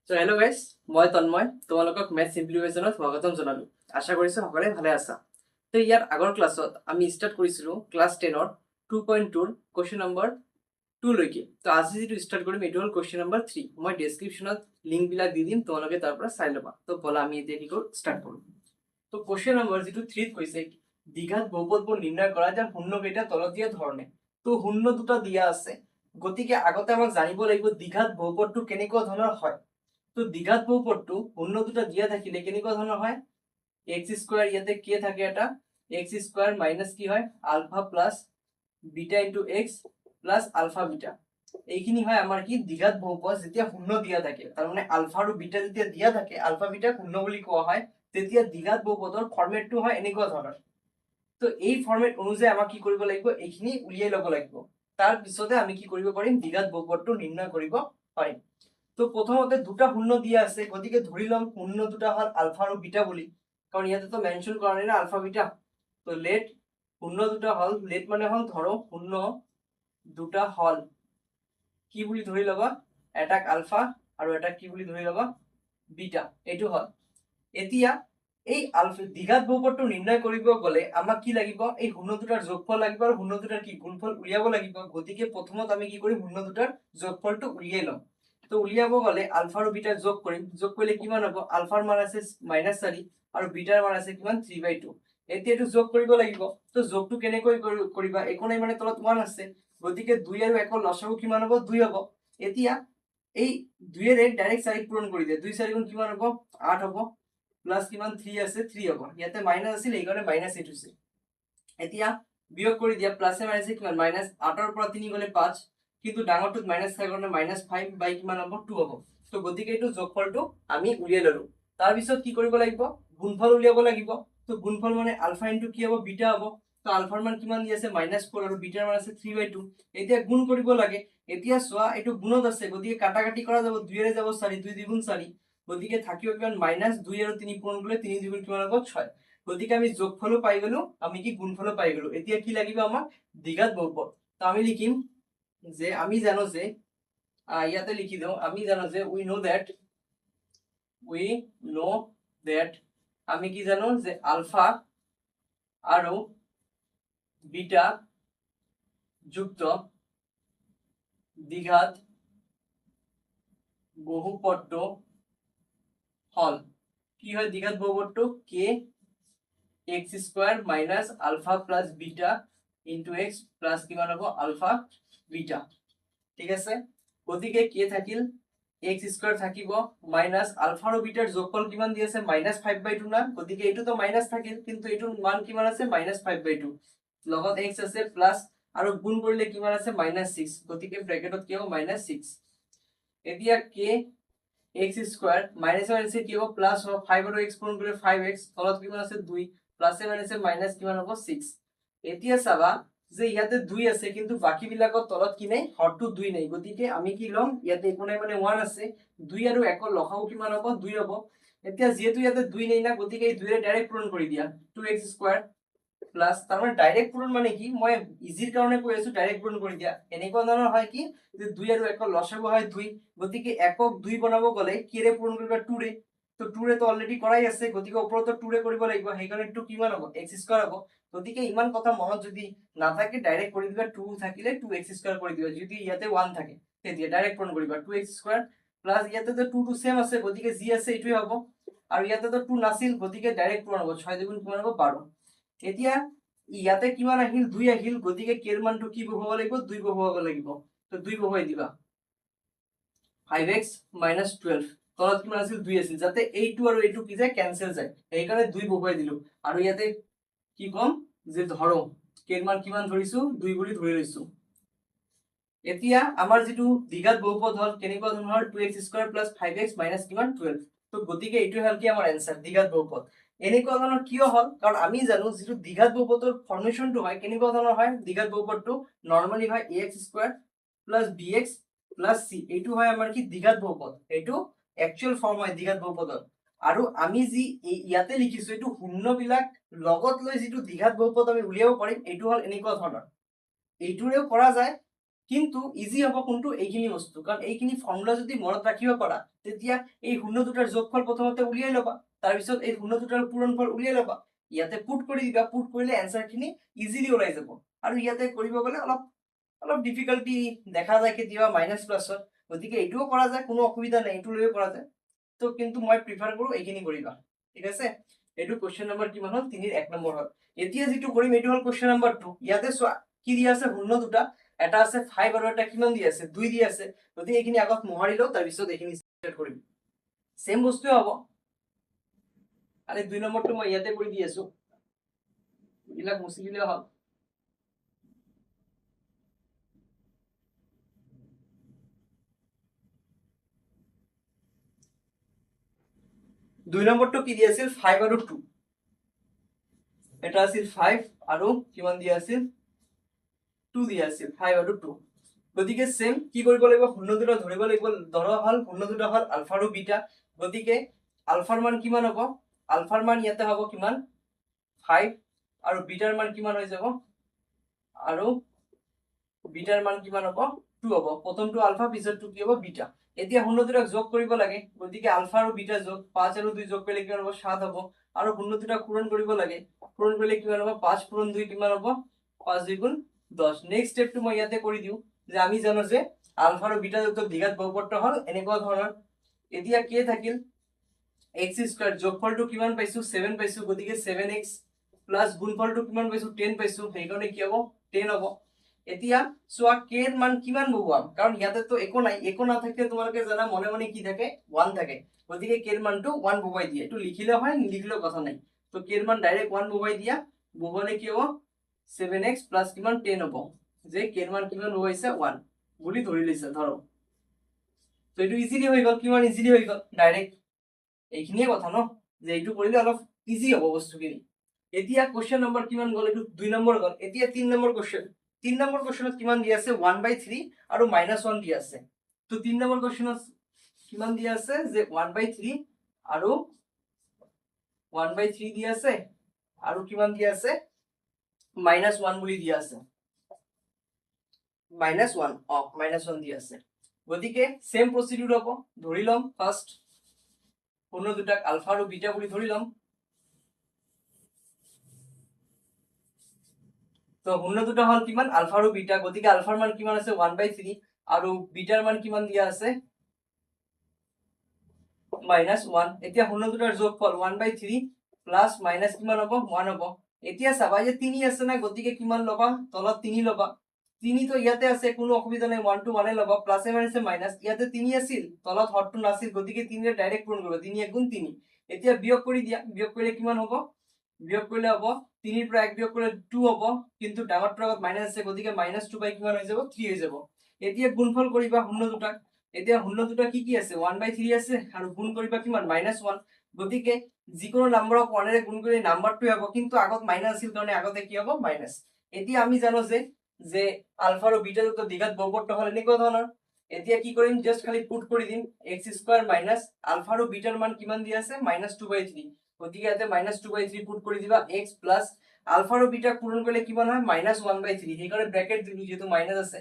So hello' guys, মই তন্ময় তোমালোকক math চিম্প্লিফিকেশ্যনত স্বাগতম জনালোঁ। আশা কৰিছোঁ সকলোৱে ভালে আছা। তো ইয়াৰ আগৰ ক্লাছত আমি ষ্টাৰ্ট কৰিছিলোঁ ক্লাছ 10ৰ 2.2ৰ কুৱেশ্যন নম্বৰ 2লৈকে। তো আজি যিটো ষ্টাৰ্ট কৰিম এইটো হ'ল কুৱেশ্যন নম্বৰ 3। মই ডেছক্ৰিপশ্যনত লিংকবিলাক দি দিম, তোমালোকে তাৰ পৰা চাই ল'বা। তো ব'লা আমি এতিয়া কি কৰোঁ, ষ্টাৰ্ট কৰোঁ। তো কুৱেশ্যন নম্বৰ যিটো 3ত কৈছে দ্বিঘাত বহুপদবোৰ নিৰ্ণয় কৰা যে শূন্যকেইটা তলত দিয়া ধৰণে। তো শূন্য দুটা দিয়া আছে, গতিকে আগতে আমাক জানিব লাগিব দ্বিঘাত বহুপদটো কেনেকুৱা ধৰণৰ হয়। তো দ্বিঘাত বহুপদটো শূন্য দুটা দিয়া থাকিলে কেনেকুৱা ধৰণৰ হয়, এক্স স্কোয়ার ইয়াতে কে থাকে এটা এক্স স্কোয়ার মাইনাস কি হয় alpha plus beta into x plus alpha beta. এইখিনি হয় আমাৰ কি দ্বিঘাত বহুপদ যেতিয়া শূন্য দিয়া থাকে, তাৰ মানে আলফা আৰু বিটা যেতিয়া দিয়া থাকে, আলফা বিটা শূন্য বুলি কোৱা হয়, তেতিয়া দ্বিঘাত বহুপদৰ ফৰ্মেটটো হয় এনেকুৱা ধৰণৰ। তো এই ফৰ্মেট অনুযায়ী আমাক কি কৰিব লাগিব, এইখিনি উলিয়াই ল'ব লাগিব। তাৰ পিছতে আমি কি কৰিব পাৰিম, দ্বিঘাত বহুপদটো নিৰ্ণয় কৰিব পাৰিম। তো প্ৰথমতে দুটা শূন্য দিয়া আছে, গতিকে ধৰি লম শূন্য দুটা হল আলফা আৰু বিটা বুলি, কাৰণ ইয়াতে তো মেনশন কৰা নাই না আলফা বিটা। তো লেট শূন্য দুটা হল, লেট মানে হল ধৰো শূন্য দুটা হল কি বুলি ধৰি ল'বা, এটাক আলফা আৰু এটাক কি বুলি ধৰি ল'বা, বিটা। এইটো হল। এতিয়া এই আলফা দ্বিঘাত বহুপদটো নিৰ্ণয় কৰিব গ'লে আমাক কি লাগিব, এই শূন্য দুটাৰ যোগফল লাগিব আৰু শূন্য দুটাৰ কি গুণফল উলিয়াব লাগিব। গতিকে প্ৰথমত আমি কি কৰিম, শূন্য দুটাৰ যোগফলটো উলিয়াই ল'ম। তো উলিয়াব গ'লে আলফা আৰু বিটাৰ যোগ কৰিম, যোগ কৰিলে কিমান হ'ব, আলফাৰ মান আছে -4 আৰু বিটাৰ মান আছে কিমান 3/2। এতিয়া এইটো যোগ কৰিব লাগিব। তো যোগটো কেনেকৈ কৰিবা, একো নাই মানে তলত 1 আছে, গতিকে 2 আৰু 1ৰ লসাগু কিমান হ'ব, 2 হ'ব। এতিয়া এই 2 এৰে ডাইৰেক্ট 4 পূৰণ কৰি দিয়ে, 2 4 গুণ কিমান হ'ব, 8 হ'ব, প্লাস কিমান 3 আছে 3 হ'ব, ইয়াতে মাইনাস আছিল এইকাৰণে মাইনাস 8 হৈছে। এতিয়া বিয়োগ কৰি দিয়া, প্লাসে মাইনাসে কিমান -8ৰ পৰা 3 গ'লে 5, কিন্তু ডাঙৰটোত মাইনাস থাকে কাৰণে -5 বাই কিমান হ'ব 2 হ'ব। তো গতিকে এইটো যোগফলটো আমি উলিয়াই ললো। তাৰ পিছত কি কৰিব লাগিব, গুণফল উলিয়াব লাগিব। তো গুণফল মানে আলফা ইনটু কি হ'ব, বিটা হ'ব। তো আলফাৰ মান কিমান দি আছে -4 আৰু বিটাৰ মান আছে 3/2। এতিয়া গুণ কৰিব লাগে। এতিয়া চোৱা এইটো গুণত আছে, গতিকে কাটাকাটি কৰা যাব, 2 এৰে যাব 4, 2 2 গুণ 4, গতিকে থাকিব কিমান -2 আৰু 3 পূৰণ কৰিলে 3 2 গুণ কিমান হ'ব 6। গতিকে আমি যোগফলো পাই গলো, আমি কি গুণফলো পাই গলো। এতিয়া কি লাগিব আমাক, দ্বিঘাত বহুপদ। তো আমি লিখিম যে আমি জানো যে ইয়াতে লিখি দিওঁ, আমি জানো যে উই নো দ্যাট আমি কি জানো যে আলফা আৰু বিটা যুক্ত দ্বিঘাত বহুপদটো হল কি হয়, দ্বিঘাত বহুপদটো কে x square minus alpha plus beta into x plus কিমান হ'ব আলফা বিটা। ঠিক আছে, গতিকে কে থাকিল এক্স স্কোয়ার থাকিব মাইনাস আলফা আৰু বিটাৰ যোগফল কিমান দি আছে -5/2 না, গতিকে এইটো তো মাইনাস থাকিল, কিন্তু এইটোৰ মান কিমান আছে -5/2, লগত এক্স আছে প্লাস আৰু গুণ কৰিলে কিমান আছে -6, গতিকে ব্ৰেকেটত কি হ'ব -6। এতিয়া কে এক্স স্কোয়াৰ মাইনাস মাইনাসে কি হ'ব প্লাস হ'ব, 5 আৰু x পূৰণ কৰিলে 5x, তলত কিমান আছে 2, প্লাসে মাইনাসে মাইনাস কিমান হ'ব 6। এতিয়া চাবা যে ইয়াতে 2 আছে, কিন্তু বাকি বিলাকত তলত কি নাই, হৰটো 2 নাই, গতিকে আমি কি লম, ইয়াতে একো নাই মানে 1 আছে, 2 আৰু 1ৰ লসাগু কিমান হ'ব 2 হ'ব। এতিয়া যেহেতু ইয়াতে 2 নাই না, গতিকে এই 2 এৰে ডাইৰেক্ট পূৰণ কৰি দিয়া, 2x স্কোয়াৰ প্লাস তাৰ মানে ডাইৰেক্ট পূৰণ মানে কি, মই ইজিৰ কাৰণে কৈ আছো, ডাইৰেক্ট পূৰণ কৰি দিয়া। এনেকুৱা ধৰণৰ হয় কি যে 2 আৰু 1ৰ লসাগু হয় 2, গতিকে 1ক 2 বনাব গ'লে কিৰে পূৰণ কৰিবা 2 ৰে, তো 2 ৰে তো অলৰেডি কৰাই আছে, গতিকে ওপৰতো 2 ৰে কৰিব লাগিব, সেইকাৰণে 2 কিমান হ'ব x স্কয়াৰ হ'ব। গতিকে ইমান কথা মনত যদি নাথাকে ডাইৰেক্ট কৰি দিবা, 2 থাকিলে 2x স্কয়াৰ কৰি দিবা, যদি ইয়াতে 1 থাকে তেতিয়া ডাইৰেক্ট পূৰণ কৰিবা 2x স্কয়াৰ প্লাস ইয়াতে তো 2 সেম আছে, গতিকে যি আছে এইটোৱে হ'ব, আৰু ইয়াতে তো 2 নাছিল, গতিকে ডাইৰেক্ট পূৰণ হ'ব, 6 2 কিমান হ'ব 12। এতিয়া ইয়াতে কিমান আহিল 2 আহিল, গতিকে কেৰ মানটো কি বহুৱাব লাগিব 2 বহুৱাব লাগিব। তো 2 বহুৱাই দিবা, 5x - 12, তলত কিমান আছিল 2 আছিল, যাতে এইটো আৰু এইটো কি যায় কেনসেল যায়, সেইকাৰণে 2 বহুৱাই দিলো। আৰু ইয়াতে কি কম যে ধৰো কেৰ মান কিমান ধৰিছো 2 বুলি ধৰি লৈছো। এতিয়া আমাৰ যিটো দ্বিঘাত বহুপদ হল কেনেকুৱা ধৰণৰ 2x স্কয়াৰ 5x কিমান 12। তো গতিকে এইটো হল কি আমাৰ এনসাৰ, দ্বিঘাত বহুপদ। এনেকুৱা ধৰণৰ কিয় হল, কাৰণ আমি জানো যিটো দ্বিঘাত বহুপদৰ ফৰ্মেশনটো হয় কেনেকুৱা ধৰণৰ হয়, দ্বিঘাত বহুপদটো নৰমালি হয় ax স্কয়াৰ bx c, এইটো হয় আমাৰ কি দ্বিঘাত বহুপদ, এইটো একচুয়াল ফৰ্ম হয় দ্বিঘাত বহুপদৰ। আৰু আমি যি ইয়াতে লিখিছো এইটো শূন্যবিলাক লগত লৈ যিটো দ্বিঘাত বহুপদ আমি উলিয়াব পাৰিম, এইটো হল এনেকুৱা ধৰণৰ। এইটোৰেও কৰা যায়, কিন্তু ইজি হ'ব কোনটো এইখিনি বস্তু, কাৰণ এইখিনি ফৰ্মুলা যদি মনত ৰাখিব পাৰা তেতিয়া এই শূন্য দুটাৰ যোগফল প্ৰথমতে উলিয়াই ল'বা, তাৰপিছত এই শূন্য দুটাৰ পূৰণফল উলিয়াই ল'বা, ইয়াতে পুট কৰি দিবা, পুট কৰিলে এনসাৰখিনি ইজিলি ওলাই যাব। আৰু ইয়াতে কৰিব গ'লে অলপ অলপ ডিফিকাল্টি দেখা যায় কেতিয়াবা মাইনাছ প্লাছত, গতিকে এইটোও কৰা যায়, কোনো অসুবিধা নাই, এইটো লৈও কৰা যায়। তো কিন্তু মই প্ৰিফাৰ কৰোঁ এইখিনি কৰিবা, ঠিক আছে। এইটো কুৱেশ্যন নম্বৰ কিমান হ'ল, 3 1 নম্বৰ হ'ল। এতিয়া যিটো কৰিম এইটো হ'ল কুৱেশ্যন নম্বৰ 2। ইয়াতে চোৱা কি দিয়া আছে, শূন্য দুটা, এটা আছে 5 আৰু এটা কিমান দি আছে, 2 দি আছে, গতিকে এইখিনি আগত মোহাৰি লওঁ, তাৰপিছত এইখিনি ষ্টাৰ্ট কৰিম। সেম বস্তুৱে হ'ব, আৰু 2 নম্বৰটো মই ইয়াতে কৰি দি আছো, এইবিলাক মুছি দিলে হ'ল। দুই নম্বৰটো কি দি আছিল, 5 আৰু 2, এটা আছিল 5 আৰু কিমান দিয়া আছিল, 2 দিয়া আছিল, 5 আৰু 2। গতিকে সেম কি কৰিব লাগিব, শূন্য দুটা ধৰিব লাগিব, ধৰা হ'ল শূন্য দুটা হ'ল আলফা আৰু বিটা, গতিকে আলফাৰ মান কিমান হ'ব, আলফাৰ মান ইয়াতে হ'ব কিমান 5, আৰু বিটাৰ মান কিমান হৈ যাব, আৰু বিটাৰ মান কিমান হ'ব 2 হ'ব। প্ৰথমটো আলফা, পিছৰটো কি হ'ব বিটা। এতিয়া শূন্য দুটাক যোগ কৰিব লাগে, গতিকে আলফা আৰু বিটা যোগ, 5 আৰু 2 যোগ কৰিলে কিমান হ'ব 7 হ'ব, আৰু শূন্য দুটাক পূৰণ কৰিব লাগে, পূৰণ কৰিলে কিমান হ'ব 5 পূৰণ 2 কিমান হ'ব, 5 2 গুণ 10। নেক্সট স্টেপটো মই ইয়াতে কৰি দিওঁ, যে আমি জানো যে আলফা আৰু বিটা যুক্ত দ্বিঘাত বহুপদটো হ'ল এনেকুৱা ধৰণৰ। এতিয়া কি থাকিল, x স্কয়ার, যোগফলটো কিমান পাইছো 7 পাইছো, গতিকে 7x প্লাস গুণফলটো কিমান পাইছো 10 পাইছো, সেইকাৰণে কি হ'ব 10 হ'ব। এতিয়া চোৱা k এৰ মান কিমান বহুৱাম, কাৰণ ইয়াতে তো একো নাই, একো নাথাকিলে তোমালোকে জানা মনে মনে কি থাকে 1 থাকে, গতিকে k এর মানটো 1 বহুৱাই দিয়ে, এইটো লিখিলে হয় নিলিখিলেও কথা নাই। তো k এৰ মান ডাইৰেক্ট 1 বহুৱাই দিয়া, বহুৱালে কি হ'ব 7x প্লাস কিমান 10 হ'ব, যে k এর মান কিমান বহুৱাইছে 1 বুলি ধৰি লৈছে ধৰো। তো এইটো ইজিলি হৈ গ'ল, কিমান ইজিলি হৈ গ'ল ডাইরেক্ট, এইখিনিয়ে কথা ন, যে এইটো কৰিলে অলপ ইজি হ'ব বস্তুখিনি। এতিয়া কোশ্চেন নম্বৰ কিমান গ'ল, এইটো 2 নম্বৰ গ'ল। এতিয়া 3 নম্বৰ কোশ্চেন, 3 নম্বৰ কোশ্চেনত কিমান দি আছে 1/3 আৰু -1 দি আছে। তো 3 নম্বৰ কোশ্চেনত কিমান দি আছে, যে 1/3 আৰু 1/3 দি আছে, আৰু কিমান দি আছে -1 বুলি দি আছে, -1 -1 দি আছে। গতিকে সেম প্ৰসিডিউৰ হ'ব, ধৰি লম ফাৰ্স্ট শূন্য দুটাক আলফা আৰু বিটা বুলি ধৰি লম। তো শূন্য দুটা হল কিমান আলফা আৰু বিটা, গতিকে আলফাৰ মান কিমান আছে 1/3 আৰু বিটাৰ মান কিমান দিয়া আছে -1। এতিয়া শূন্য দুটাৰ যোগফল 1/3 প্লাস মাইনাস কিমান হ'ব 1 হ'ব। এতিয়া চাবা যে 3 আছে না, গতিকে কিমান ল'বা তলত 3 ল'বা, 3 তো ইয়াতে আছে, কোনো অসুবিধা নাই, 1 to 1 ল'বা, প্লাসে মাইনাসে মাইনাস, ইয়াতে 3 আছিল তলত হৰটো নাছিল, গতিকে 3 ৰে ডাইৰেক্ট পূৰণ কৰিব, 3 1 গুণ 3। এতিয়া বিয়োগ কৰি দিয়া, বিয়োগ কৰিলে কিমান হ'ব, বিয়োগ কৰিলে হ'ব 3 ৰ পৰা 1 বিয়োগ কৰিলে 2 হ'ব, কিন্তু ডাঙৰটোৰ আগত মাইনাস আছে, গতিকে -2 বাই কিমান হৈ যাব 3 হৈ যাব। এতিয়া গুণফল কৰিবা শূন্য দুটাক, এতিয়া শূন্য দুটা কি কি আছে 1/3 আছে, আৰু গুণ কৰিবা কিমান -1, গতিকে যিকোনো নাম্বাৰক 1 ৰে গুণ কৰিলে নাম্বাৰটোই হ'ব, কিন্তু আগত মাইনাস আছিল কাৰণে আগতে কি হ'ব মাইনাস। এতিয়া আমি জানো যে আলফা আৰু বিটা যুক্ত দ্বিঘাত বহুপদটো হ'ল এনেকুৱা ধৰণৰ। এতিয়া কি কৰিম, জাস্ট খালি পুট কৰি দিম, x² মাইনাস আলফা আৰু বিটাৰ মান কিমান দি আছে -2/3, গতিকে ইয়াতে -2/3 পুট কৰি দিবা, x প্লাস আলফা আৰু বিটা পূৰণ কৰিলে কিমান হয় -1/3, সেইকাৰণে ব্ৰ্যাকেট দিলো যেহেতু মাইনাস আছে,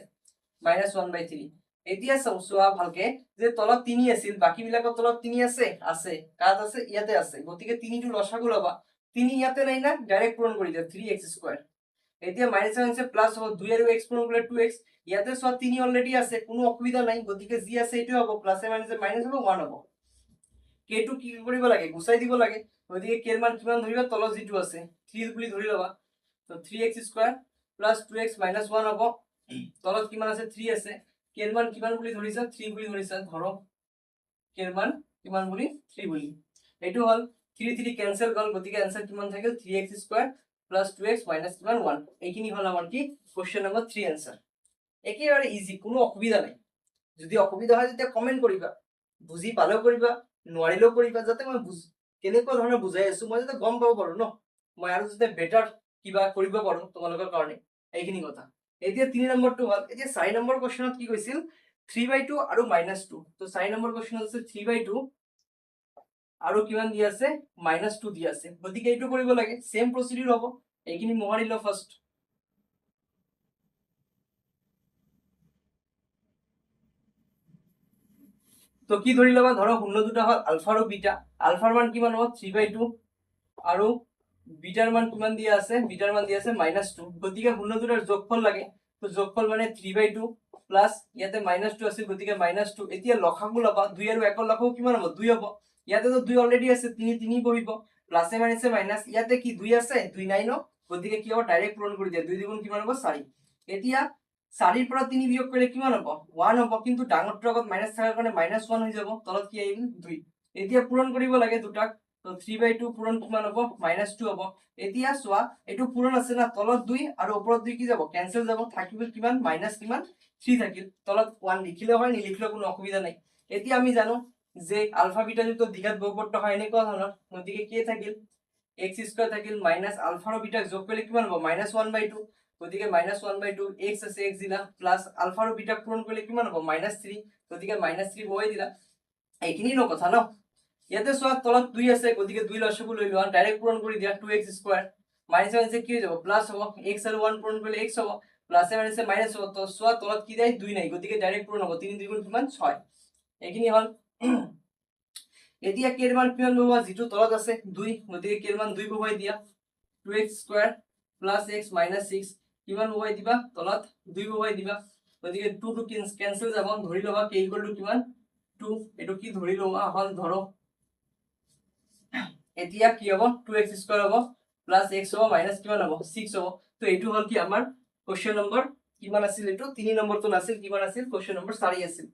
-1/3। এতিয়া চোৱা ভালকে, যে তলত 3 আছিল, বাকি বিলাকৰ তলত 3 আছে, আছে কাত আছে ইয়াতে আছে, গতিকে 3 টো লসাগু লবা, 3 ইয়াতে নাই না, ডাইরেক্ট পূরণ কৰি দিয়া 3x²। এতিয়া মাইনাস আছে প্লাস হ'ব 2 আৰু x পূৰণ কৰিলে 2x, ইয়াতে সব 3 অলরেডি আছে, কোনো অসুবিধা নাই, গতিকে যি আছে এইটো হ'ব, প্লাসে মাইনাসে মাইনাস হ'ব 1 হ'ব। k টো কি কৰিব লাগে গুচাই দিব লাগে, গতিকে k এৰ মান কিমান ধৰিবা তলত যিটো আছে 3 বুলি ধৰি লবা, তো 3x² প্লাস 2x মাইনাস 1 হ'ব, তলত কিমান আছে 3 আছে, k এর মান কিমান বুলি ধৰিছা 3 বুলি ধৰিছা, ধৰো k এর মান কিমান বুলি 3 বুলি, এইটো হল 3 3 ক্যান্সেল গল, গতিকে आंसर কিমান থাকিল 3x² প্লাস 2x মাইনাস 1। এইখিনি হল আমাৰ কি কোশ্চেন নম্বৰ 3 आंसर। একেবাৰে ইজি, কোনো অসুবিধা নাই। যদি অসুবিধা হয় তেতিয়া কমেন্ট কৰিবা, বুজি পালেও কৰিবা নোৱাৰিলেও কৰিবা, যাতে মই কেনেকুৱা ধৰণে বুজাই আছো মই যাতে গম পাব পাৰো ন, মই আৰু যাতে বেটাৰ কিবা কৰিব পাৰো তোমালোকৰ কাৰণে, এইখিনি কথা। এতিয়া 3 নম্বৰটো হল, এতিয়া 4 নম্বৰ কোশ্চেনত কি কৈছিল 3/2 আৰু -2, তো 4 নম্বৰ কোশ্চেনত আছে 3/2 আৰু কিমান দি আছে -2 দি আছে, গতিকে এইটো কৰিব লাগে, সেম প্ৰসিডিউৰ হ'ব, এইখিনি মোহাৰি লও ফাৰ্স্ট। তো কি ধৰি ল'বা, ধৰক শূন্য দুটা হ'ল আলফা আৰু বিটা। আলফাৰ মান কিমান হ'ব 3/2 আৰু বিটাৰ মান কিমান দিয়া আছে, বিটাৰ মান দিয়া আছে -2। গতিকে শূন্য দুটাৰ যোগফল লাগে, তো যোগফল মানে 3/2 প্লাস ইয়াতে -2 আছিল, গতিকে -2। এতিয়া লসাগু ল'বা, 2 আৰু 1ৰ লসাগু কিমান হ'ব 2 হ'ব। ইয়াতে তো 2 অলৰেডি আছে, 3 বহিব, প্লাসে মাইনাসে মাইনাস, ইয়াতে কি 2 আছে 2 নাই ন, গতিকে কি হ'ব ডাইৰেক্ট পূৰণ কৰি দিয়া, 2 দ্বিগুণ কিমান হ'ব 4। এতিয়া 4ৰ পৰা 3 বিয়োগ কৰিলে কিমান হ'ব 1 হ'ব, কিন্তু ডাঙৰটোৰ আগত মাইনাস থাকাৰ কাৰণে -1 হৈ যাব, তলত কি আহিল 2। এতিয়া পূৰণ কৰিব লাগে দুটাক, তো 3/2 পূৰণ কিমান হ'ব -2 হ'ব। এতিয়া চোৱা এইটো পূৰণ আছে না, তলত 2 আৰু ওপৰত 2 কি যাব কেনসেল যাব, থাকিব কিমান -3 থাকিল, তলত 1 লিখিলেও হয় নিলিখিলেও কোনো অসুবিধা নাই। এতিয়া আমি জানো যে আলফা বিটা যুক্ত দ্বিঘাত বহুপদটো হয় এনেকুৱা ধৰণৰ, গতিকে কি থাকিল x² থাকিল মাইনাস আলফা আৰু বিটাক যোগ কৰিলে কিমান হ'ব -1/2, গতিকে -1/2 x আছে x দিলা, প্লাস আলফা আৰু বিটাক পূৰণ কৰিলে কিমান হ'ব -3, গতিকে -3 বহাই দিলা। এইখিনি ন কথা ন। ইয়াতে চোৱা তলত 2 আছে, গতিকে 2 লসাগু লৈ লোৱা, ডাইৰেক্ট পূৰণ কৰি দিয়া, 2x²। মাইনাসে কি হৈ যাব প্লাস হ'ব, x আৰু 1 পূৰণ কৰিলে x হ'ব, প্লাসে মাইনাসে মাইনাস হ'ব। তো চোৱা তলত কি যায় 2 নাই, গতিকে ডাইৰেক্ট পূৰণ হ'ব, 3 দ্বিগুণ কিমান 6। এইখিনি হ'ল। এতিয়া k এর মান কিমান বহাবা, যেটো তলত আছে 2, গতিকে k এর মান 2 বহাই দিয়া, 2x² প্লাস x মাইনাস 6 কিমান বহাই দিবা, তলত 2 বহাই দিবা, গতিকে 2 টু ক্যান্সেল যাব, ধৰি লবা k ইকুয়াল টু কিমান 2, এটো কি ধৰি লবা হল ধৰো। এতিয়া কি হ'ব 2x² হ'ব প্লাস x হ'ব মাইনাস কিমান হ'ব 6 হ'ব। তো এইটো হল কি আমাৰ কোশ্চেন নম্বৰ কিমান আছিল, এইটো 3 নম্বৰটো নাছিল, কিমান আছিল কোশ্চেন নম্বৰ 4 আছিল,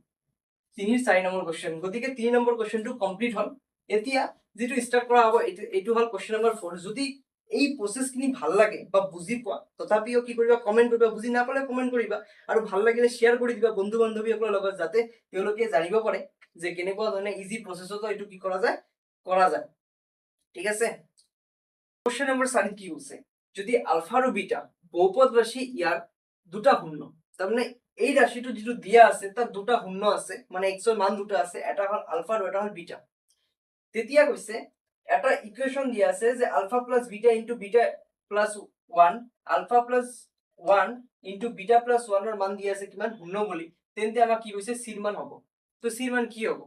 3-4 নম্বৰ কোশ্চেন। গতিকে 3 নম্বৰ কোশ্চেনটো কমপ্লিট হল। এতিয়া যেটো স্টাৰ্ট কৰা হ'ব এইটো হল কোশ্চেন নম্বৰ 4। যদি এই প্ৰসেসখিনি ভাল লাগে বা বুজি পোৱা, তথাপিও কি কৰিবা কমেন্ট কৰিবা, বুজি নাপালে কমেন্ট কৰিবা, আৰু ভাল লাগিলে শেয়াৰ কৰি দিবা বন্ধু বান্ধৱীসকলৰ লগত, যাতে তেওঁলোকে জানিব পাৰে যে কেনেকুৱা ধৰণে ইজি প্ৰসেসতো এইটো কি কৰা যায়। ঠিক আছে। কোশ্চেন নম্বৰ 4 কি হৈছে, যদি আলফা আৰু বিটা বহুপদ ৰাশি ইয়াৰ দুটা শূন্য, তাৰমানে এই ৰাশিটো যেটো দিয়া আছে তাৰ দুটা শূন্য আছে, মানে x এৰ মান দুটা আছে, এটা হল আলফা আৰু এটা হল বিটা। তেতিয়া কৈছে এটা ইকুয়েশন দিয়া আছে যে alpha plus beta into beta plus 1, alpha plus 1 into beta plus 1 এর মান দিয়া আছে কিমান শূন্য বলি, তেন্তে আমাৰ কি কৈছে c ৰ মান হ'ব। তো c ৰ মান কি হ'ব,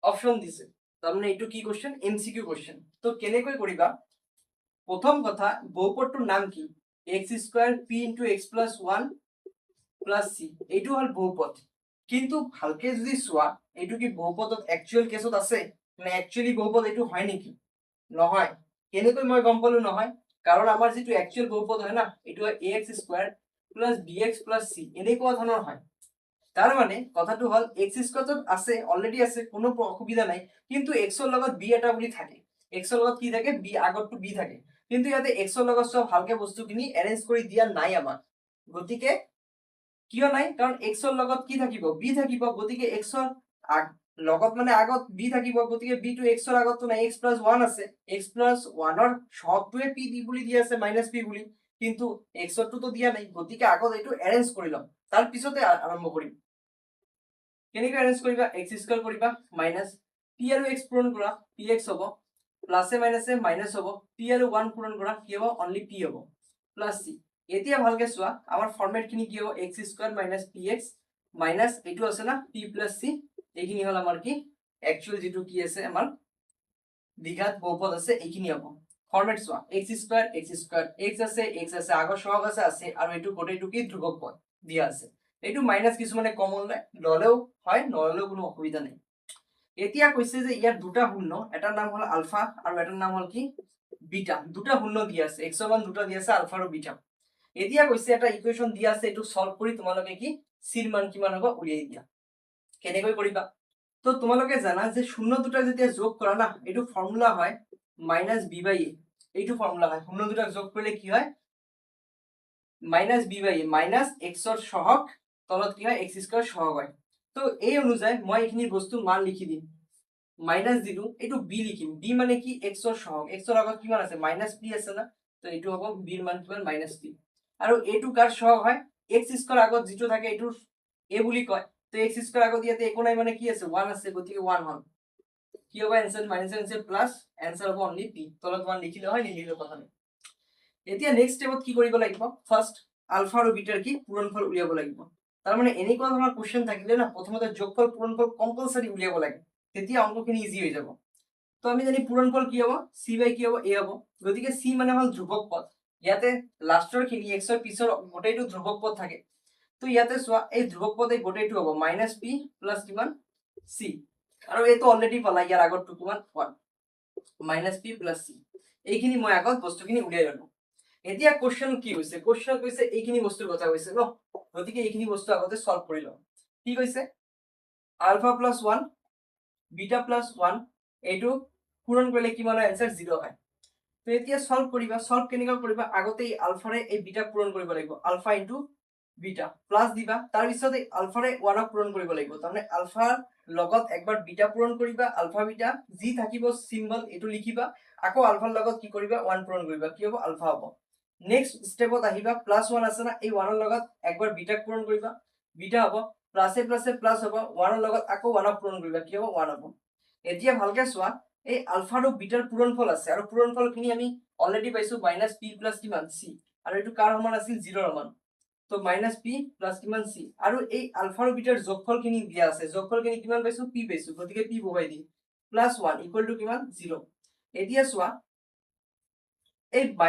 অপশন দিছে, তাৰমানে এইটো কি কোশ্চেন এমসিকিউ কোশ্চেন। তো কেনেকৈ কৰিবা, প্ৰথম কথা বহুপদটোৰ নাম কি x² p * x + 1 + c, এইটো হল বহুপদ। কিন্তু ভালকে যদি চোৱা এইটো কি বহুপদত একচুয়াল কেসত আছে, মানে একচুয়ালি বহুপদ এইটো হয় নেকি, নহয়। কেনেকৈ মই গম পালো নহয়, কাৰণ আমাৰ যেটো একচুয়াল বহুপদ হয় না, এইটো হয় ax² + bx + c, এনেকুৱা ধৰণৰ হয়। তাৰ মানে কথাটো হল x² আছে অলৰেডি আছে, কোনো অসুবিধা নাই, কিন্তু x ৰ লগত b এটা বুলি থাকে, x ৰ লগত কি থাকে b, আগতটো b থাকে, কিন্তু ইয়াতে x ৰ লগত সব ভালকে বস্তুখিনি এৰেঞ্জ কৰি দিয়া নাই আমাক। গতিকে কিয় নাই, কাৰণ x ৰ লগত কি থাকিব b থাকিব, গতিকে x ৰ লগত মানে আগত b থাকিব, গতিকে b টো x ৰ আগতটো নাই, x + 1 আছে, x + 1 ৰ সবটোৱে p বুলি দিয়া আছে -p বুলি, কিন্তু x টো তো দিয়া নাই, গতিকে আগত এইটো এৰেঞ্জ কৰি লম, তাৰ পিছতে আৰম্ভ কৰিম। কেনেকৈ এৰেঞ্জ কৰিবা, x² কৰিবা মাইনাস p আৰু x পূৰণ কৰা px হ'ব, প্লাসে মাইনাসে মাইনাস হ'ব, p আৰু 1 পূৰণ কৰা কি হ'ব অনলি p হ'ব, প্লাস c। এতিয়া ভালকে চোৱা আমাৰ ফরম্যাট খিনি কি হ'ব x² - px মাইনাস এইটো আছে না p + c, এইখিনি হল আমাৰ কি একচুয়াল যেটো কি আছে আমাৰ দ্বিঘাত বহুপদ আছে, এইখিনি হ'ব। ফৰম্যাট চোৱা x² x আছে আগৰ সহগ আছে, আৰু এইটো গোটেইটো কি ধ্ৰুবক পদ দিয়া আছে, এইটো মাইনাস কিছুমানে কমন ললেও হয় নললেও কোনো অসুবিধা নাই। এতিয়া কৈছে যে ইয়াৰ দুটা শূন্য, এটাৰ নাম হল আলফা আৰু এটাৰ নাম হল কি বিটা, দুটা শূন্য দিয়া আছে, x ৰ মান দুটা দিয়া আছে আলফা আৰু বিটা। এতিয়া কৈছে এটা ইকুয়েশন দিয়া আছে, এইটো সলভ কৰি তোমালোকে কি c ৰ মান কিমান হ'ব উলিয়াই দিয়া। কেনেকৈ কৰিবা, তো তোমালোকে জানা যে শূন্য দুটা যেতিয়া যোগ কৰা না, এইটো ফৰ্মুলা হয় -b/a, এইটো ফৰ্মুলা হয়, শূন্য দুটা যোগ কৰিলে কি হয় -b/a, মাইনাস x ৰ সহগ তলত কি হয় x² সহগ হয়। তো এই অনুযায়ী মই এইখিনি বস্তু মান লিখি দিম, মাইনাস দিলো, এইটো b লিখিম, b মানে কি x ৰ সহগ, x ৰ আগত কিমান আছে -p আছে না, তো এইটো হ'ব b ৰ মান কিমান -p, আৰু এইটো কাৰ সহগ হয় x² আগত যেটো থাকে এইটো a বুলি কয়, তো x² আগত ইয়াতে একো নাই মানে কি আছে 1 আছে, গতিকে 1 হল, কি হ'ব आंसर মাইনাস প্লাস आंसर হ'ব অনলি p, তলত 1 লিখিলে হয় নিলিখিলেও কথা নাই। এতিয়া নেক্সট স্টেপত কি কৰিব লাগিব, ফাৰ্স্ট আলফা আৰু বিটাৰ কি পূৰণফল উলিয়াব লাগিব। তাৰ মানে এনেকুৱা ধৰণৰ কোৱেশ্চন থাকিলে না প্ৰথমতে যোগফল পূৰণফল কম্পালসৰি উলিয়াব লাগে, তেতিয়া অঙ্কখিনি ইজি হৈ যাব। তো আমি জানি পূৰণফল কি হ'ব, c বাই কি হ'ব, a হ'ব। গতিকে c মানে হ'ল ধ্ৰুৱক পদ, ইয়াতে লাষ্টৰ খিনি x ৰ পিছৰ গোটেইটো ধ্ৰুৱক পদ থাকে। তো ইয়াতে চোৱা এই ধ্ৰুৱক পদ এই গোটেইটো হ'ব -p প্লাস কিমান c, আৰু এইটো অলৰেডি পালা ইয়াৰ আগৰটো কিমান 1 -p প্লাস c। এইখিনি মই আগত বস্তুখিনি উলিয়াই ললো। এতিয়া কোৱেশ্চন কি হৈছে, কোৱেশ্চন কৈছে এইখিনি বস্তুৰ কথা কৈছে ন, গতিকে এইখিনি বস্তু আগতে সলভ কৰি লওঁ। কি কৈছে, আলফা প্লাস 1 বিটা প্লাস 1 এইটো পূৰণ কৰিলে কিমান হয়, এনসাৰ 0 হয়। তো এতিয়া সলভ কৰিবা, সলভ কেনেকৈ কৰিবা, আগতে এই আলফাৰে এই বিটা পূৰণ কৰিব লাগিব, আলফা ইনটু বিটা প্লাস দিবা, তাৰ পিছত এই আলফাৰে 1 ক পূৰণ কৰিব লাগিব, তাৰমানে আলফাৰ লগত একবাৰ বিটা পূৰণ কৰিবা, আলফা বিটা যি থাকিব সিম্বল এইটো লিখিবা, আকৌ আলফাৰ লগত কি কৰিবা 1 পূৰণ কৰিবা, কি হ'ব আলফা হ'ব। নেক্সট স্টেপত আহিবা, প্লাস 1 আছে না, এই 1 ৰ লগত একবাৰ বিটাক পূৰণ কৰিবা, বিটা হ'ব, প্লাসে প্লাসে প্লাস হ'ব, 1 ৰ লগত আকৌ 1 ক পূৰণ কৰিবা, কি হ'ব 1 হ'ব। এতিয়া ভালকে চোৱা, এই আলফা আৰু বিটাৰ পূৰণফল আছে, আৰু পূৰণফলখিনি আমি অলৰেডি পাইছো -p প্লাস কিমান c, আৰু এইটো কাৰ সমান আছিল 0 ৰ সমান। তো -p প্লাস কিমান c, আৰু এই আলফা আৰু বিটাৰ যোগফলখিনি দিয়া আছে, যোগফলখিনি কিমান পাইছো p পাইছো, গতিকে p বহাই দিম, +1 ইকুৱেল টু কিমান 0। এতিয়া চোৱা এই -p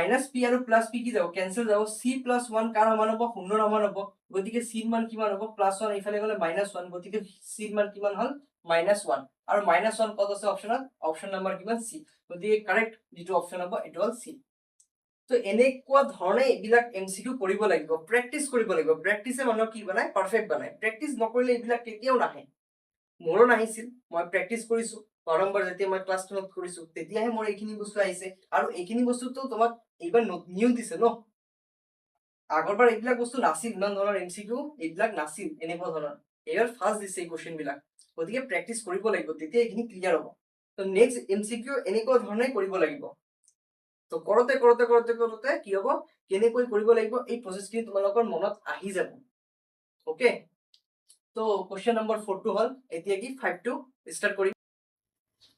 আৰু +p কি যাব, কেনসেল যাব, c + 1 কাৰ সমান হ'ব, 0 ৰ সমান হ'ব, গতিকে c ৰ মান কিমান হ'ব, +1 ইফালে গলে -1, গতিকে c ৰ মান কিমান হ'ল -1, আৰু -1 কত আছে অপচনত, অপচন নাম্বাৰ কিমান c, গতিকে কাৰেক্ট যেটো অপচন হ'ব এটো হ'ল c। তো এনেকুৱা ধৰণে এইবিলাক এমসিকিউ কৰিব লাগিব, প্ৰেক্টিস কৰিব লাগিব, প্ৰেক্টিসে মানুহক কি বনায়, পাৰফেক্ট বনায়, প্ৰেক্টিস নকৰিলে এইবিলাক কেতিয়াও নাহে। মোৰো নাহিছিল, মই প্ৰেক্টিস কৰিছো বাৰম্বাৰ, যেতিয়া মই ক্লাছ 10 কৰিছো তেতিয়াহে মোৰ এইখিনি বস্তু আহিছে, আৰু এইখিনি বস্তুটো তোমাক এইবাৰ নিউ দিছে ন, আগৰবাৰ এইবিলাক বস্তু নাছিল, ইমান ধৰণৰ এমসিকিউ এইবিলাক নাছিল এনেকুৱা ধৰণৰ, এইবাৰ ফাৰ্স্ট দিছে এই কোৱেশ্চন বিলাক, গতিকে প্ৰেক্টিস কৰিব লাগিব, তেতিয়া এইখিনি ক্লিয়াৰ হ'ব। তো নেক্সট এমসিকিউ এনেকুৱা ধৰণে কৰিব লাগিব। তো কৰোতে কৰোতে কৰোতে কৰোতে কি হ'ব, কেনেকৈ কৰিব লাগিব এই প্ৰসেসখিনি তোমালোকৰ মনত আহি যাব। ওকে, তো কোৱেশ্চন নম্বৰ 4 টো হ'ল, এতিয়া কি 5 টো স্টাৰ্ট কৰিম।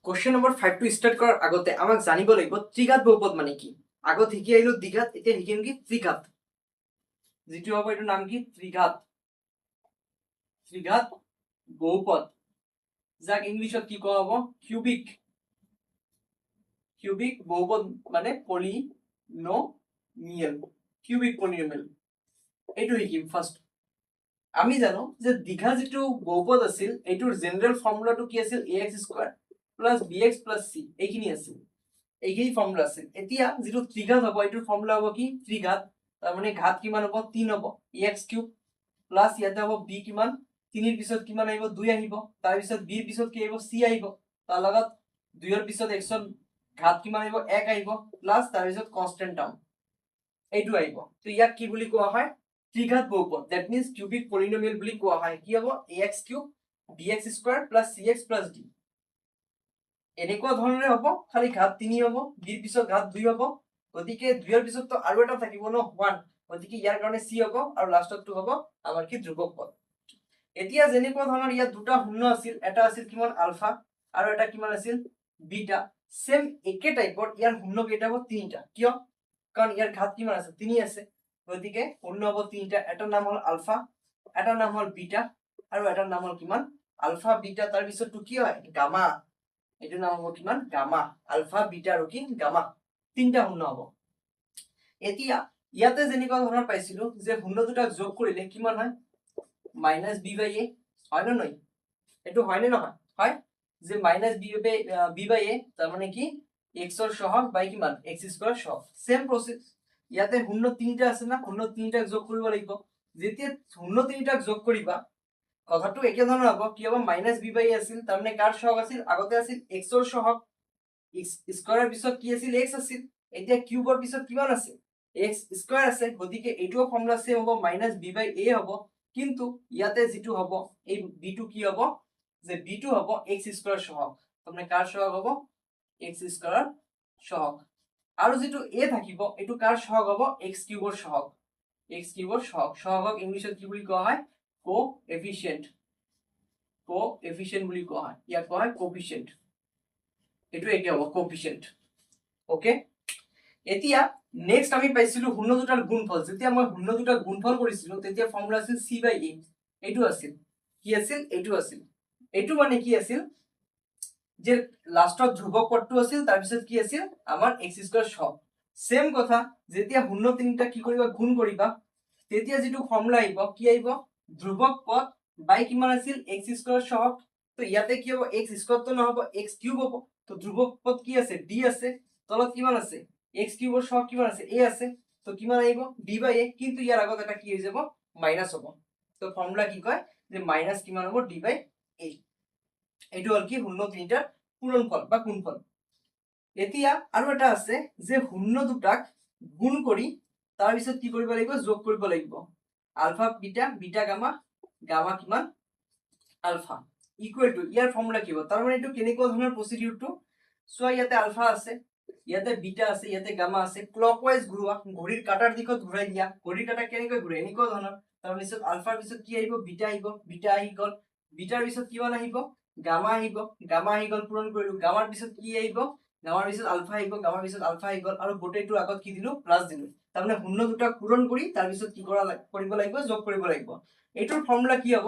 কোৱেশ্চন নম্বৰ 5 টো স্টাৰ্ট কৰাৰ আগতে আমাক জানিব লাগিব ত্ৰিঘাত বহুপদ মানে কি। আগত শিকি আহিলো দ্বিঘাত, এতিয়া শিকিম কি ত্ৰিঘাত, যেটো হ'ব এইটো নাম কি ত্ৰিঘাত, ত্ৰিঘাত বহুপদ, যাক ইংলিছত কি কোৱা হ'ব, কিউবিক, কিউবিক বহুপদ মানে পলিনোমিয়েল, কিউবিক পলিনোমিয়েল, এইটো শিকিম ফাৰ্স্ট। আমি জানো যে দ্বিঘাত যেটো বহুপদ আছিল এইটোৰ জেনাৰেল ফৰ্মুলাটো কি আছিল, ax² + bx + c, এইখিনি আছিল, এইখিনি ফৰ্মুলা আছিল। এতিয়া যেটো ত্ৰিঘাত হ'ব এইটোৰ ফৰ্মুলা হ'ব কি ত্ৰিঘাত, তাৰ মানে ঘাত কিমান হ'ব 3 হ'ব, ax³ প্লাস ইয়াতে হ'ব b কিমান, 3 ৰ পিছত কিমান আহিব 2 আহিব, তাৰ পিছত b ৰ পিছত কি আহিব c আহিব, তাৰ লগত 2 ৰ পিছত x ৰ ঘাত কিমান আহিব 1 আহিব, প্লাস তাৰ পিছত কনস্ট্যান্ট টাৰ্ম এইটো আহিব। তো ইয়াক কি বুলি কোৱা হয়, ত্ৰিঘাত বহুপদ, দ্যাট মিন্স কিউবিক পলিনোমিয়েল বুলি কোৱা হয়। কি হ'ব ax³ bx² + cx + d, এনেকুৱা ধৰণে হ'ব, খালি ঘাত 3 হ'ব, b ৰ পিছত ঘাত 2 হ'ব, গতিকে 2 ৰ পিছত তো আৰু এটা থাকিব ন 1, গতিকে ইয়াৰ কাৰণে c হ'ব, আৰু লাষ্টটো হ'ব আমাৰ কি ধ্ৰুৱক পদ। এতিয়া যেনেকুৱা ধৰণৰ ইয়াত দুটা শূন্য আছিল, এটা আছিল কিমান আলফা, আৰু এটা কিমান আছিল বিটা, সেম একে টাইপৰ ইয়াৰ শূন্য কেইটা হ'ব 3টা, কিয়, কাৰণ ইয়াৰ ঘাত কিমান আছে 3 আছে, গতিকে শূন্য হ'ব 3টা, এটাৰ নাম হ'ল আলফা, এটাৰ নাম হ'ল বিটা, আৰু এটাৰ নাম হ'ল কিমান আলফা বিটা, তাৰ পিছতটো কি হয় গামা, এটাৰ নাম হ'ব কিমান গামা, আলফা বিটা আৰু কি গামা, 3টা শূন্য হ'ব। এতিয়া ইয়াতে যেনেকুৱা ধৰণৰ পাইছিলো যে শূন্য দুটাক যোগ কৰিলে কিমান হয় -b/a, হয় না নহয়, এইটো হয় নে নহয়, হয়, যে -b/a তাৰ মানে কি x ৰ সহগ বাই কিমান x² সহগ, সেম প্ৰসেস, ইয়াতে শূন্য 3টা আছে না, শূন্য 3টাক যোগ কৰিব লাগিব, যেতিয়া শূন্য 3টাক যোগ কৰিবা কথাটো একে ধৰণৰ হ'ব, কি হ'ব -b/a আছিল, তাৰ মানে কাৰ সহগ আছিল, আগতে আছিল x ৰ সহগ, x স্কয়াৰৰ পিছত কি আছিল x আছিল, এতিয়া কিউবৰ পিছত কিমান আছে x² আছে, গতিকে এইটোও ফৰ্মুলা সেম হ'ব -b/a হ'ব, কিন্তু ইয়াতে যেটো হ'ব এই b2 কি হ'ব, যে b2 হ'ব x² সহগ, তাৰমানে কাৰ সহগ হ'ব x² সহগ, আৰু যেটো a থাকিব এইটো কাৰ সহগ হ'ব x³ ৰ সহগ, x³ ৰ সহগ, সহগক ইংলিশত কি বুলি কোৱা হয় কোএফিশিয়েন্ট, কোএফিশিয়েন্ট বুলি কোৱা হয়, ইয়াক কোৱা হয় কোএফিশিয়েন্ট, এইটো একে হ'ব কোএফিশিয়েন্ট। ওকে, এতিয়া নেক্সট আমি পাইছিলো শূন্য দুটাৰ গুণফল, যেতিয়া মই শূন্য দুটাৰ গুণফল কৰিছিলো তেতিয়া ফৰ্মুলা আছিল c/a, এইটো আছিল কি আছিল এইটো আছিল এইটো মানে কি আছিল যে লাষ্টত ধ্ৰুৱক পদটো আছিল তাৰপিছত কি আছিল আমাৰ x স্কয়াৰ সহগ সেম কথা যেতিয়া শূন্য তিনিটা কি কৰিবা গুণ কৰিবা তেতিয়া যেটো ফৰ্মুলা আহিব কি আহিব ধ্ৰুৱক পদ বাই কিমান আছিল x স্কয়াৰ সহগ তো ইয়াতে কি হ'ব x স্কয়াৰ তো নহব x কিউব হ'ব তো ধ্ৰুৱক পদ কি আছে d আছে তলত কিমান আছে x কিউবৰ সহগ কিমান আছে a আছে তো কিমান আহিব d বাই a কিন্তু ইয়াৰ আগত এটা কি হৈ যাব মাইনাস হ'ব তো ফৰ্মুলা কি কয় যে মাইনাস কিমান হ'ব d বাই a এইটো হল কি শূন্য তিনিটাৰ পূৰণফল বা গুণফল এতিয়া আৰু এটা আছে যে শূন্য দুটাক গুণ কৰি তাৰ পিছত কি কৰিব লাগিব যোগ কৰিব লাগিব alpha beta beta gamma gamma কিমান আলফা ইকুৱেল টু ইয়াৰ ফৰ্মুলা কি হ'ব তাৰ মানে এইটো কেনেকুৱা ধৰণৰ প্ৰচিডিউৰটো সো ইয়াতে আলফা আছে ইয়াতে বিটা আছে ইয়াতে গামা আছে ক্লকৱাইজ ঘূৰোৱা ঘড়ীৰ কাটাৰ দিশত ঘূৰাই দিয়া ঘড়ীৰ কাটা কেনেকৈ ঘূৰে এনেকুৱা ধৰণৰ তাৰ পিছত আলফাৰ পিছত কি আহিব বিটা আহি গল বিটাৰ পিছত কিমান আহিব গামা আহি গল পূৰণ কৰিলো গামাৰ পিছত কি আহিব গামাৰ পিছত আলফা আহিব গামাৰ পিছত আলফা আহি গল আৰু গোটেইটোৰ আগত কি দিলো প্লাস দিলো তাৰমানে শূন্য দুটা পূৰণ কৰি তাৰ পিছত কি কৰিব লাগিব যোগ কৰিব লাগিব এইটোৰ ফৰ্মুলা কি হ'ব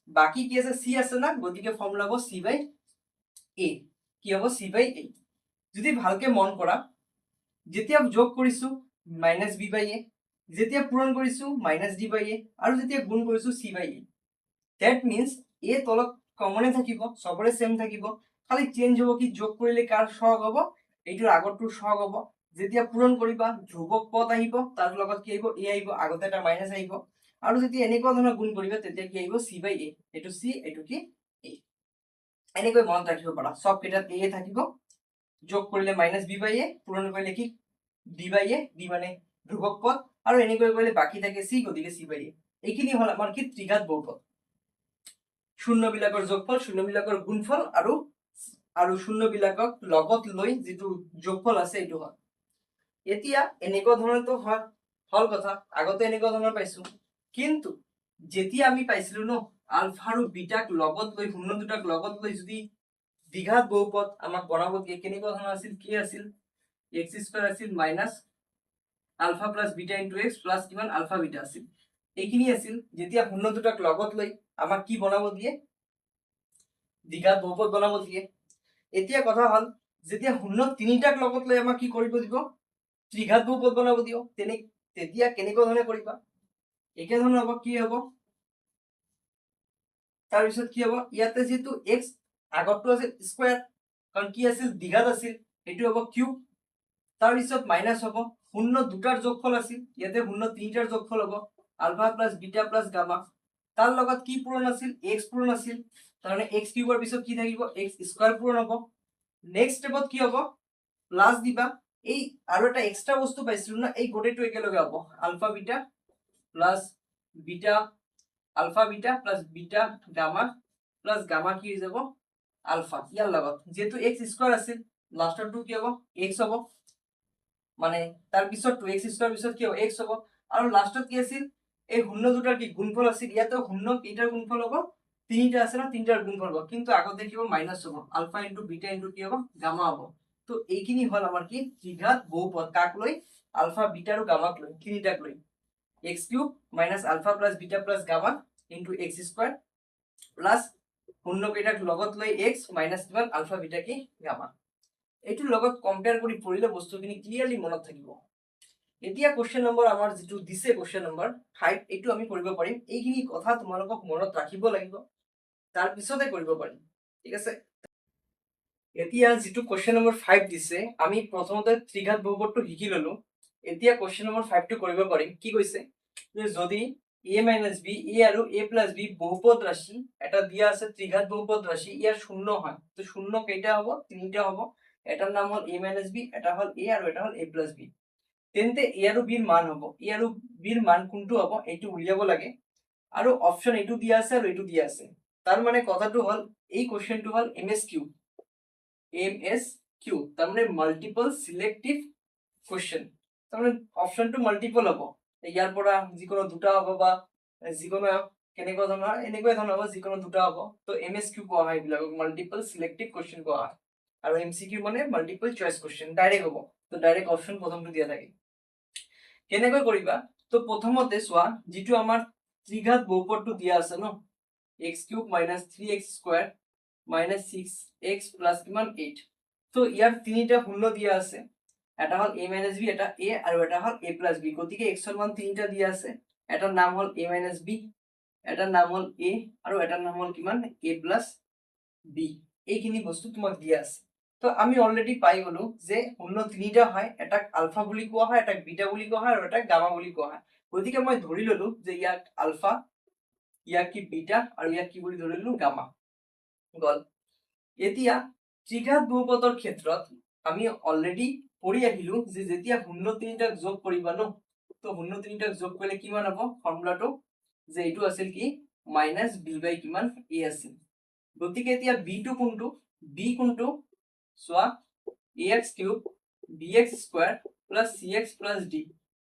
বাকি কি আছে c আছে না গতিকে ফৰ্মুলা হ'ব c বাই a কি হ'ব c বাই a যদি ভালকে মন কৰা যেতিয়া যোগ কৰিছো মাইনাস b বাই a যেতিয়া পূৰণ কৰিছো মাইনাস d বাই a আৰু যেতিয়া গুণ কৰিছো c by a that means a তলত কমনে থাকিব সবৰে সেম থাকিব খালি চেঞ্জ হ'ব কি যোগ কৰিলে কাৰ সহগ হ'ব এইটোৰ আগৰটোৰ সহগ হ'ব যেতিয়া পূৰণ কৰিবা ধ্ৰুৱক পদ আহিব তাৰ লগত কি আহিব a আহিব আগতে এটা মাইনাস আহিব আৰু যেতিয়া এনেকুৱা ধৰণৰ গুণ কৰিবা তেতিয়া কি আহিব c বাই a এইটো c এইটো কি a এনেকৈ মনত ৰাখিব পাৰা সব কেইটাত a থাকিব যোগ কৰিলে মাইনাস b বাই a পূৰণ কৰিলে কি d বাই a d মানে ধ্ৰুৱক পদ আৰু এনেকৈ কৰিলে বাকি থাকে c গতিকে c বাই a এইখিনি হল আমাৰ কি ত্ৰিঘাত বহুপদ শূন্যবিলাকৰ যোগফল শূন্যবিলাকৰ গুণফল আৰু শূন্যবিলাকক লগত লৈ যেটো যোগফল আছে এইটো হয় এতিয়া এনেকুৱা ধৰণৰটো হয় হল কথা আগতে এনেকুৱা ধৰণৰ পাইছো কিন্তু যেতিয়া আমি পাইছিলো ন আলফা আৰু বিটাক লগত লৈ শূন্য দুটাক লগত লৈ যদি দ্বিঘাত বহুপদ আমাক বনাব দিয়ে কেনেকুৱা ধৰণৰ আছিল কি আছিল x স্কয়াৰ আছিল minus alpha plus beta into x plus কিমান আলফা বিটা আছিল এইখিনি আছিল যেতিয়া শূন্য দুটাক লগত লৈ আমাক কি বনাব দিয়ে দ্বিঘাত বহুপদ বনাব দিয়ে এতিয়া কথা হল যেতিয়া শূন্য তিনিটাক লগত লৈ আমাক কি কৰিব দিব ত্ৰিঘাত বহুপদ বনাব দিও তেতিয়া কেনেকুৱা ধৰণে কৰিবা একে ধৰণৰ হ'ব কি হ'ব তাৰ পিছত কি হ'ব ইয়াতে যেটো x আগৰটো আছে স্কয়াৰ কাৰণ কি আছিল দ্বিঘাত আছিল এটো হ'ব কিউব তাৰ পিছত মাইনাস হ'ব শূন্য দুটাৰ যোগফল আছিল ইয়াতে শূন্য তিনিটাৰ যোগফল হ'ব alpha plus beta plus gamma তাৰ লগত কি পূৰণ আছিল x পূৰণ আছিল তাৰমানে x কিউবৰ পিছত কি থাকিব x স্কয়াৰ পূৰণ হ'ব নেক্সট স্টেপত কি হ'ব প্লাস দিবা এই আৰু এটা এক্সট্ৰা বস্তু পাইছিলো না এই গোটেইটো একেলগে হ'ব alpha beta plus beta gamma কি হৈ যাব আলফা ইয়াৰ লগত যেহেতু x স্কয়াৰ আছিল লাষ্টৰটো কি হ'ব x হ'ব মানে তাৰ পিছত 2x স্কয়াৰ পিছত কি হ'ব x হ'ব আৰু লাষ্টত কি আছিল এই শূন্য দুটাৰ কি গুণফল আছিল ইয়াতে শূন্য কেইটাৰ গুণফল হ'ব তিনিটা আছে না তিনিটাৰ গুণফল হ'ব কিন্তু আগত দেখিব মাইনাস হ'ব আলফা ইনটু বিটা ইনটু কি হ'ব গামা হ'ব তো এইখিনি হল আমাৰ কি ত্ৰিঘাত বহুপদ কাক লৈ আলফা বিটা আৰু গামাক লৈ তিনিটাক লৈ x cube minus alpha plus beta plus gamma into x square plus শূন্য কেইটাক লগত লৈ x মাইনাস কিমান আলফা বিটা কি গামা এইটোৰ লগত কম্পেয়াৰ কৰি পঢ়িলে বস্তুখিনি ক্লিয়াৰলি মনত থাকিব এতিয়া কোশ্চেন নম্বৰ আমাৰ যেটো দিছে কোশ্চেন নম্বৰ 5 এইটো আমি কৰিব পাৰিম এইখিনি কথা তোমালোকক মনত ৰাখিব লাগিব তাৰ পিছতে কৰিব পাৰিম ঠিক আছে এতিয়া যেটো কোশ্চেন নম্বৰ 5 দিছে আমি প্ৰথমতে ত্ৰিঘাত বহুপদটো শিকি ললো এতিয়া কোশ্চেন নম্বৰ 5 টো কৰিব পাৰিম কি কৈছে যে যদি a minus b a আৰু a plus b বহুপদ ৰাশি এটা দিয়া আছে ত্ৰিঘাত বহুপদ ৰাশি ইয়াৰ শূন্য হয় তো শূন্য কেইটা হ'ব তিনিটা হ'ব এটাৰ নাম হল a minus b এটা হল a আৰু এটা হল a plus b তেন্তে a আৰু b ৰ মান হ'ব a আৰু b ৰ মান কোনটো হ'ব এইটো উলিয়াব লাগে আৰু অপচন এইটো দিয়া আছে আৰু এইটো দিয়া আছে তাৰ মানে কথাটো হল এই কোশ্চেনটো হল MSQ তাৰ মানে মাল্টিপল সিলেক্টিভ কোশ্চেন তাৰ মানে অপচনটো মাল্টিপল হ'ব ইয়াৰ পৰা যিকোনো দুটা হ'ব বা যিকোনো কেনেকুৱা ধৰণৰ এনেকুৱা ধৰণৰ হ'ব যিকোনো দুটা হ'ব তো MSQ কোৱা হয় এইবিলাকক মাল্টিপল সিলেক্টিভ কোশ্চেন কোৱা হয় আৰু MCQ মানে মাল্টিপল চয়েস কোশ্চেন ডাইৰেক্ট হ'ব তো ডাইৰেক্ট অপচন প্ৰথমটো দিয়া থাকে কেনেকৈ কৰিবা তো প্ৰথমতে চোৱা যেটো আমাৰ ত্ৰিঘাত বহুপদটো দিয়া আছে ন x³ - 3x² - 6x প্লাস কিমান 8 তো ইয়াৰ তিনিটা শূন্য দিয়া আছে এটা হল a - b এটা a আৰু এটা হল a + b গতিকে x ৰ মান তিনিটা দিয়া আছে এটাৰ নাম হল a - b এটাৰ নাম হল a আৰু এটাৰ নাম হল কিমান a + b এইখিনি বস্তু তোমাক দিয়া আছে তো আমি অলরেডি পাই গলো যে শূন্য তিনিটা হয় এটাক আলফা বুলি কোৱা হয় এটাক বিটা বুলি কোৱা হয় আৰু এটাক গামা বুলি কোৱা হয় গতিকে মই ধৰি ললো যে ইয়াক আলফা ইয়াক কি বিটা আৰু ইয়াক কি বুলি ধৰি ললো গামা গল এতিয়া ত্ৰিঘাত বহুপদৰ ক্ষেত্ৰত আমি অলৰেডি পঢ়ি আহিলো যে যেতিয়া শূন্য তিনিটাক যোগ কৰিবা ন তো শূন্য তিনিটাক যোগ কৰিলে কিমান হ'ব ফৰ্মুলাটো যে এইটো আছিল কি -b / কিমান a আছিল গতিকে এতিয়া b টো কোনটো b কোনটো সোয়া ax³ bx² + cx + d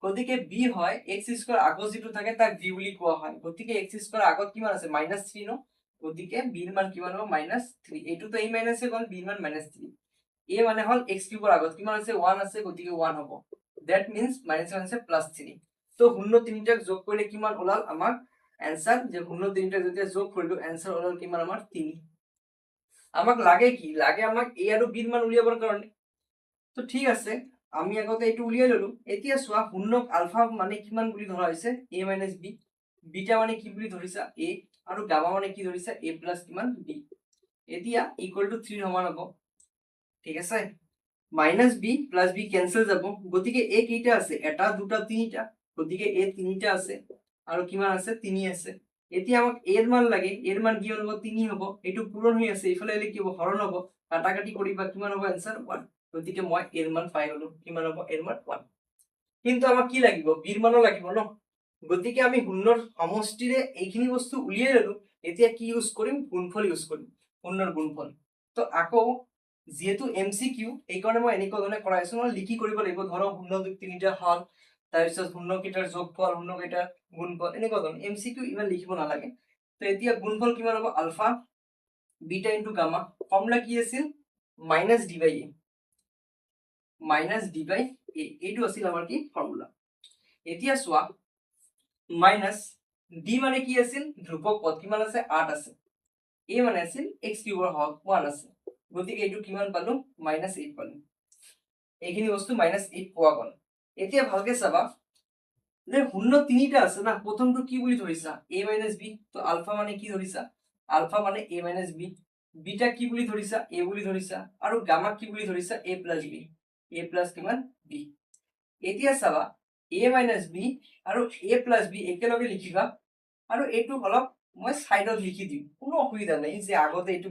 গতিকে b হয় x² আগত যেটো থাকে তাক b বুলি কোৱা হয় গতিকে x² আগত কিমান আছে -3 ন গতিকে b এর মান কিমান হ'ব -3 এইটো তো a মাইনাসে গল b এর মান -3 a মানে হল x³ এর আগত কিমান আছে 1 আছে গতিকে 1 হ'ব দ্যাট মিন্স -1 আছে +3 তো শূন্য তিনিটাক যোগ কৰিলে কিমান ওলাল আমাৰ आंसर যে শূন্য তিনিটা যেতিয়া যোগ কৰিলো आंसर ওলাল কিমান আমাৰ 3 আমাক লাগে কি লাগে আমাক a আৰু b এৰ মান উলিয়াবৰ কাৰণে তো ঠিক আছে আমি আগতে এইটো উলিয়াই ললো এতিয়া সোয়া শূন্যক আলফা মানে কিমান বুলি ধৰা হৈছে a - b বিটা মানে কি বুলি ধৰিছা a আৰু গামা মানে কি ধৰিছা a + কিমান b এতিয়া = 3 সমান হ'ব ঠিক আছে -b + b ক্যান্সেল যাব গতিকে a কেইটা আছে এটা দুটা তিনিটা গতিকে a তিনিটা আছে আৰু কিমান আছে 3 আছে এতিয়া আমাক a এর মান লাগে এর মান কি হ'ব 3 হ'ব এটো পূৰণ হৈ আছে ইফালে এলে কি হ'ব হৰণ হ'ব কাটাকাটি কৰিবা কিমান হ'ব आंसर 1 গতিকে মই এর মান পাই গলো কিমান হ'ব এর মান 1 কিন্তু আমাক কি লাগিব b এর মানও লাগিব ন গতিকে আমি শূন্যৰ সমষ্টিৰে এইখিনি বস্তু উলিয়াই ললো এতিয়া কি ইউজ কৰিম গুণফল ইউজ কৰিম শূন্যৰ গুণফল তো আকৌ যেহেতু এমসিকিউ এই কাৰণে মই এনেকুৱা ধৰণে কৰাইছো মই লিখি কৰিব লাগিব ধৰক শূন্য তিনিটা হল তাৰপিছত শূন্য কেইটাৰ যোগফল শূন্য কেইটাৰ গুণফল এনেকুৱা ধৰণে এমসিকিউ ইমান লিখিব নালাগে তো এতিয়া গুণফল কিমান হ'ব আলফা বিটা * গামা ফৰ্মুলা কি আছিল -d/a -d/a এইটো আছিল আমাৰ কি ফৰ্মুলা এতিয়া সোয়া - d মানে কি আছিল ধ্ৰুবক পদ কিমান আছে 8 আছে a মানে আছিল x³ ৰ হল 1 আছে গতিকে এইটো কিমান পালো -8 পালো এইখিনি বস্তু -8 পোৱা গল এতিয়া ভালকে চাবা যে শূন্য তিনিটা আছে না প্ৰথমটো কি বুলি ধৰিছা a - b তো আলফা মানে কি ধৰিছা আলফা মানে a - b বিটা কি বুলি ধৰিছা a বুলি ধৰিছা আৰু গামা কি বুলি ধৰিছা a + b a + কিমান b এতিয়া চাবা a - b আৰু a + b একেলগে লিখিবা আৰু এইটো অলপ মই সাইডত লিখি দিম কোনো অসুবিধা নাই যে আগতে এইটো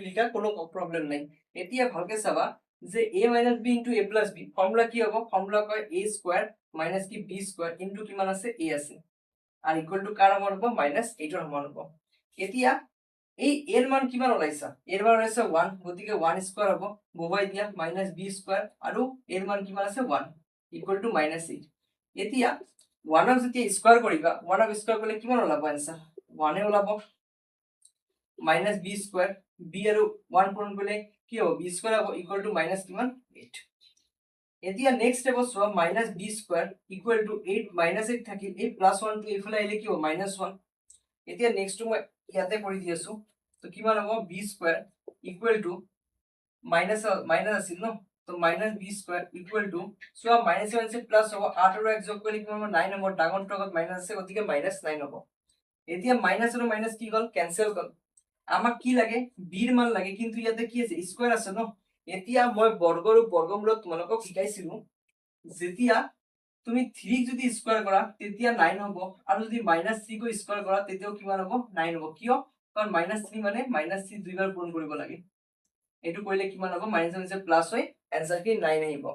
লিখা কোনো প্ৰবলেম নাই এতিয়া ভালকে চাবা যে a - b * a + b formula কি হ'ব ফর্মুলা কয় a² - কি b² ইনটু কিমান আছে a আছে আর ইকুয়াল টু কার সমান হ'ব -8 ৰ সমান হ'ব এতিয়া এই এৰ মান কিমান ওলাইছা এৰ মান ওলাইছে 1 গতিকে 1² হ'ব বহুৱাই দিয়া -b² আৰু এর মান কিমান আছে 1 ইকুয়াল টু -8 এতিয়া 1 ক যেতিয়া স্কয়ার কৰিবা 1 ক স্কয়াৰ কৰিলে কিমান ওলাব आंसर 1 এ ওলাব -b² b আৰু 1 পূৰণ কৰিলে কি হ'ব b² হ'ব ইকুয়াল টু কিমান 8 এতিয়া next step soya -b² equal to 8 -8 থাকিল এই +1 টো ইফালে আহিলে কি হ'ব -1 এতিয়া নেক্সট মই ইয়াতে কৰি দি আছো তো কিমান হ'ব b² ইকুয়াল টু মাইনাস আছিল ন তো -b² ইকুয়াল টু সোয়া -1 সে প্লাস হ'ব 8 আৰু 1 যোগ কৰিলে কিমান হ'ব 9 হ'ব ডাঙৰটো আগত মাইনাস আছে গতিকে -9 হ'ব এতিয়া মাইনাস আৰু মাইনাস কি গল ক্যান্সেল গল আমাক কি লাগে b এর মান লাগে কিন্তু ইয়াতে কি আছে স্কয়ার আছে ন এতিয়া মই বর্গ আৰু বৰ্গমূলত তোমালোকক শিকাইছিলো যেতিয়া তুমি 3 যদি স্কয়াৰ কৰা তেতিয়া 9 হ'ব আৰু যদি -3 কো স্কয়াৰ কৰা তেতিয়াও কিমান হ'ব 9 হ'ব কিয় কাৰণ -3 মানে -3 দুইবাৰ পূৰণ কৰিব লাগে এটো কৰিলে কিমান হ'ব -1 প্লাস হয় आंसर কি 9 আহিব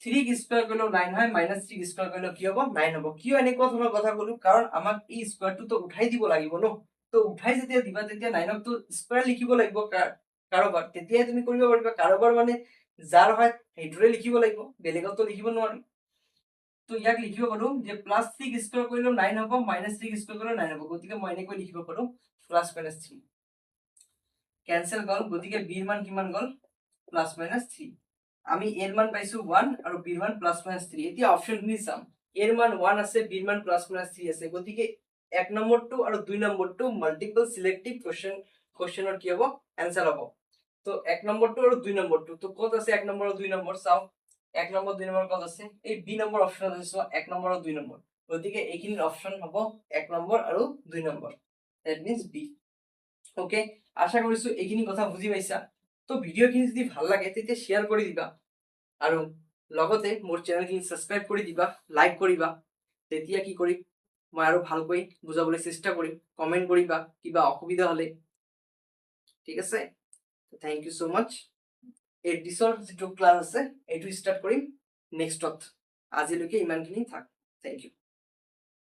3 ক স্কয়ার কৰিলেও 9 হয় -3 ক স্কয়াৰ কৰিলেও কি হ'ব 9 হ'ব কিয় এনেকুৱা ধৰণৰ কথা কলো কাৰণ আমাক এই স্কয়ারটো তো উঠাই দিব লাগিব ন তো উঠাই যেতিয়া দিবা তেতিয়া 9 ক তো স্কয়ার লিখিব লাগিব কাৰোবাৰ তেতিয়াই তুমি কৰিব পাৰিবা কাৰোবাৰ মানে যাৰ হয় সেইটোৰে লিখিব লাগিব বেলেগত তো লিখিব নোৱাৰি তো ইয়াক লিখিব পাৰো যে +3 ক স্কয়াৰ কৰিলেও 9 হ'ব -3 ক স্কয়াৰ কৰিলেও 9 হ'ব গতিকে মই এনেকৈ লিখিব পাৰো +-3 ক্যান্সেল গল গতিকে b এর মান কিমান গল +-3 আমি এর মান পাইছো 1 আৰু b এর মান +-3 এতিয়া অপশন নি চাম এর মান 1 আছে b এর মান +-3 আছে গতিকে 1 নম্বৰটো আৰু 2 নম্বৰটো মাল্টিপল সিলেক্টিভ কোৱেশ্চনৰ কি হ'ব এনসাৰ হ'ব। তো 1 নম্বৰটো আৰু 2 নম্বৰটো তো ক'ত আছে 1 নম্বৰ আৰু 2 নম্বৰ চাও 1 নম্বৰ 2 নম্বৰ ক'ত আছে এই বি নম্বৰ অপচনত আছে 1 নম্বৰ আৰু 2 নম্বৰ গতিকে এইখিনি অপচন হ'ব 1 নম্বৰ আৰু 2 number that means B. Okay আশা কৰিছো এইখিনি কথা বুজি পাইছা। তো ভিডিঅ'খিনি যদি ভাল লাগে তেতিয়া শেয়াৰ কৰি দিবা আৰু লগতে মোৰ চেনেলখিনি সাবস্ক্ৰাইব কৰি দিবা লাইক কৰিবা তেতিয়া কি কৰিম মই আৰু ভালকৈ বুজাবলৈ চেষ্টা কৰিম কমেন্ট কৰিবা কিবা অসুবিধা হলে ঠিক আছে। থ্যাংক ইউ সো মাচ। এই ডিছৰ যিটো ক্লাছ আছে এইটো ষ্টাৰ্ট কৰিম নেক্সটত আজিলৈকে ইমানখিনি থাক। Thank U.